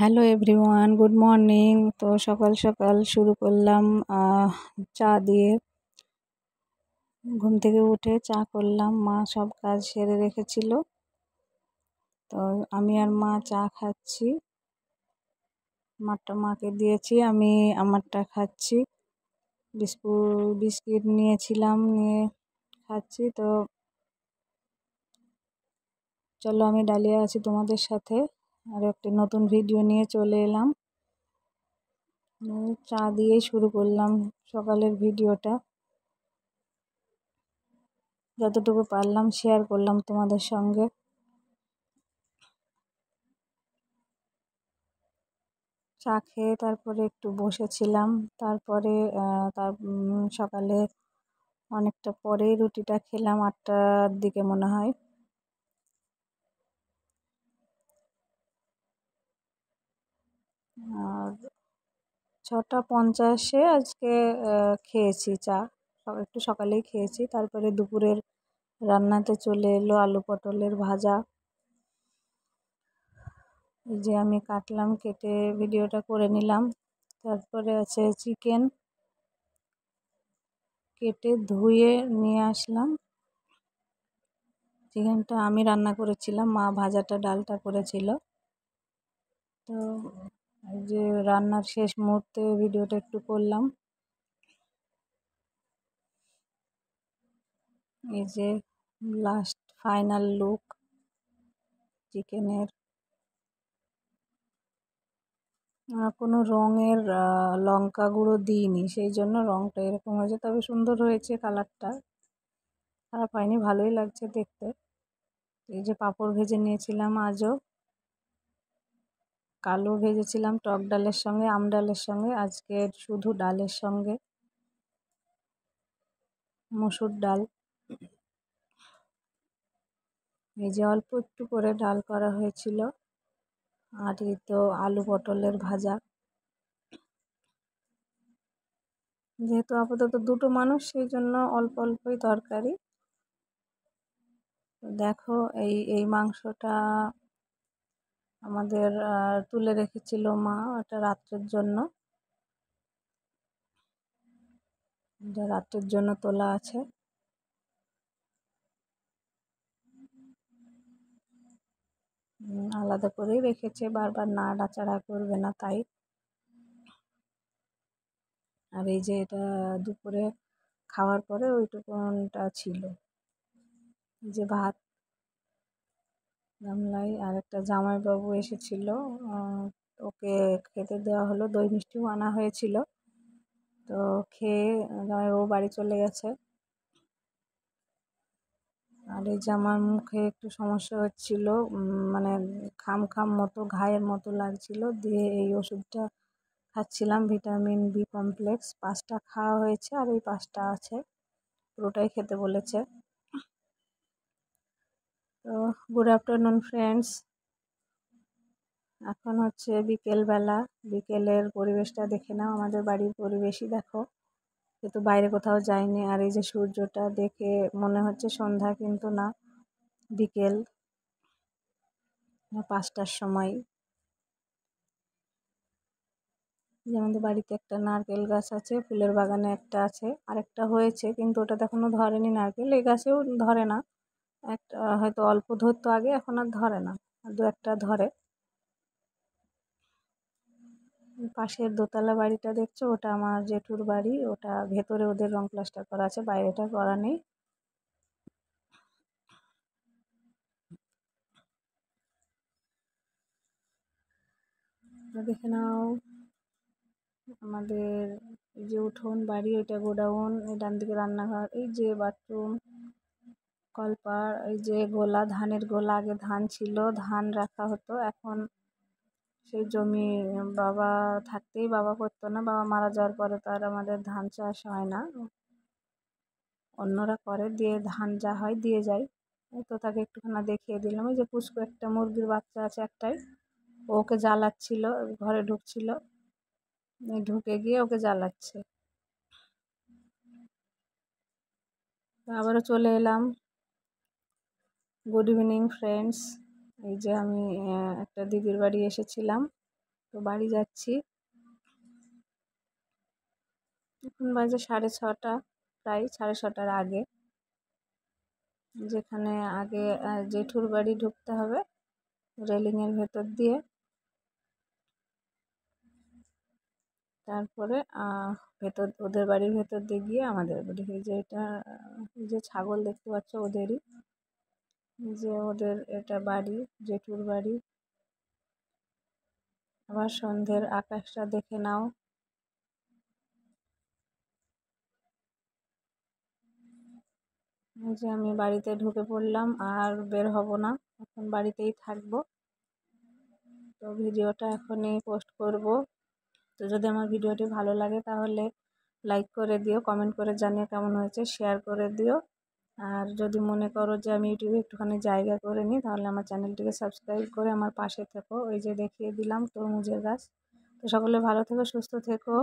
Hello everyone, good morning. তো সকাল সকাল শুরু করলাম চা দিয়ে। ঘুম থেকে উঠে চা করলাম, মা সব কাজ সেরে রেখেছিল। তো আমি আর মা চা খাচ্ছি। মাকে দিয়েছি, আমি আমারটা খাচ্ছি। বিস্কিট নিয়েছিলাম, নিয়ে খাচ্ছি। তো চলো, আমি ডালিয়া আছি তোমাদের সাথে আর একটি নতুন ভিডিও নিয়ে চলে এলাম। চা দিয়েই শুরু করলাম সকালের ভিডিওটা। যতটুকু পারলাম শেয়ার করলাম তোমাদের সঙ্গে। চা খেয়ে তারপরে একটু বসেছিলাম। তারপরে সকালে অনেকটা পরেই রুটিটা খেলাম, 8টার দিকে মনে হয়। আর 6:50 আজকে খেয়েছি চা, একটু সকালেই খেয়েছি। তারপরে দুপুরের রান্নাতে চলে এলো আলু পটলের ভাজা। এই যে আমি কাটলাম, কেটে ভিডিওটা করে নিলাম। তারপরে আছে চিকেন, কেটে ধুয়ে নিয়ে আসলাম। চিকেনটা আমি রান্না করেছিলাম, মা ভাজাটা ডালটা করেছিল। তো এই যে রান্নার শেষ মুহূর্তে ভিডিওটা একটু করলাম। এই যে লাস্ট ফাইনাল লুক চিকেনের। কোনো রঙের লঙ্কা গুঁড়ো দিইনি, সেই জন্য রঙটা এরকম হয়েছে। তবে সুন্দর হয়েছে, কালারটা খারাপ হয়নি, ভালোই লাগছে দেখতে। এই যে পাঁপড় ভেজে নিয়েছিলাম আজও, কালো ভেজেছিলাম টক ডালের সঙ্গে, আম ডালের সঙ্গে। আজকে শুধু ডালের সঙ্গে, মসুর ডাল। এই যে অল্প একটু করে ডাল করা হয়েছিল। আর এই তো আলু পটলের ভাজা। যেহেতু আপাতত দুটো মানুষ, সেই জন্য অল্প অল্পই তরকারি। দেখো, এই মাংসটা আমাদের তুলে রেখেছিল মা, এটা রাত্রের জন্য। এটা রাত্রের জন্য তোলা আছে। আলাদা করেই রেখেছে, বারবার নাড়াচাড়া করবে না তাই। আর এই যে এটা দুপুরে খাওয়ার পরে ওইটুকুনটা ছিল। এই যে ভাত গামলায়। আর একটা জামাইবাবু এসেছিল, ওকে খেতে দেওয়া হলো। দই মিষ্টিও আনা হয়েছিল। তো খেয়ে জামাইবাবু বাড়ি চলে গেছে। আর এই যে আমার মুখে একটু সমস্যা হচ্ছিল, মানে খাম খাম মতো, ঘায়ের মতো লাগছিল। দিয়ে এই ওষুধটা খাচ্ছিলাম, ভিটামিন বি কমপ্লেক্স। 5টা খাওয়া হয়েছে, আর এই 5টা আছে, পুরোটাই খেতে বলেছে। তো গুড আফটারনুন ফ্রেন্ডস। এখন হচ্ছে বিকেলবেলা। বিকেলের পরিবেশটা দেখে নাও, আমাদের বাড়ির পরিবেশই দেখো। যেহেতু বাইরে কোথাও যায়নি। আর এই যে সূর্যটা দেখে মনে হচ্ছে সন্ধ্যা, কিন্তু না, বিকেল 5টার সময়। যে আমাদের বাড়িতে একটা নারকেল গাছ আছে, ফুলের বাগানে একটা আছে, আরেকটা হয়েছে কিন্তু ওটাতে এখনো ধরেনি নারকেল। এই গাছেও ধরে না, একটা হয়তো অল্প ধরতো আগে, এখন আর ধরে না, দু একটা ধরে। পাশের দোতলা বাড়িটা দেখছো, ওটা আমার জেঠুর বাড়ি। ওটা ভেতরে ওদের রং প্লাস্টার করা আছে, বাইরেটা করা নেই। দেখে নাও আমাদের এই যে উঠোন বাড়ি, ওইটা গোডাউন, এই ডান দিকে রান্নাঘর, এই যে বাথরুম, কলপার, এই যে গোলা, ধানের গোলা। আগে ধান ছিল, ধান রাখা হতো। এখন সেই জমি বাবা থাকতেই বাবা করতো না, বাবা মারা যাওয়ার পরে তো আর আমাদের ধান চাষ হয় না, অন্যরা করে। দিয়ে ধান যা হয় দিয়ে যায়। তো তাকে একটুখানি দেখিয়ে দিলাম। ওই যে পুষ্কু, একটা মুরগির বাচ্চা আছে একটাই, ওকে জ্বালাচ্ছিল, ঘরে ঢুকছিল, ঢুকে গিয়ে ওকে জ্বালাচ্ছে। আবারও চলে এলাম। Good evening friends. এই যে আমি একটা দিদির বাড়ি এসেছিলাম, তো বাড়ি যাচ্ছি। এখন বাজে 6:30, প্রায় 6:30টার আগে। যেখানে আগে জেঠুর বাড়ি ঢুকতে হবে রেলিংয়ের ভেতর দিয়ে, তারপরে ভেতর ওদের বাড়ির ভেতর দিয়ে গিয়ে আমাদের বাড়ি। এই যে এটা এই যে ছাগল দেখতে পাচ্ছ ওদেরই, যে ওদের এটা বাড়ি, জেঠুর বাড়ি। আবার সন্ধ্যের আকাশটা দেখে নাও। এই যে আমি বাড়িতে ঢুকে পড়লাম, আর বের হব না, এখন বাড়িতেই থাকবো। তো ভিডিওটা এখনই পোস্ট করব। তো যদি আমার ভিডিওটি ভালো লাগে তাহলে লাইক করে দিও, কমেন্ট করে জানিও কেমন হয়েছে, শেয়ার করে দিও। আর যদি মনে করো যে আমি ইউটিউবে একটুখানি জায়গা করে নিই, তাহলে আমার চ্যানেলটিকে সাবস্ক্রাইব করে আমার পাশে থেকো। ওই যে দেখিয়ে দিলাম তরমুজের গাছ। তো সকলে ভালো থেকো, সুস্থ থেকো।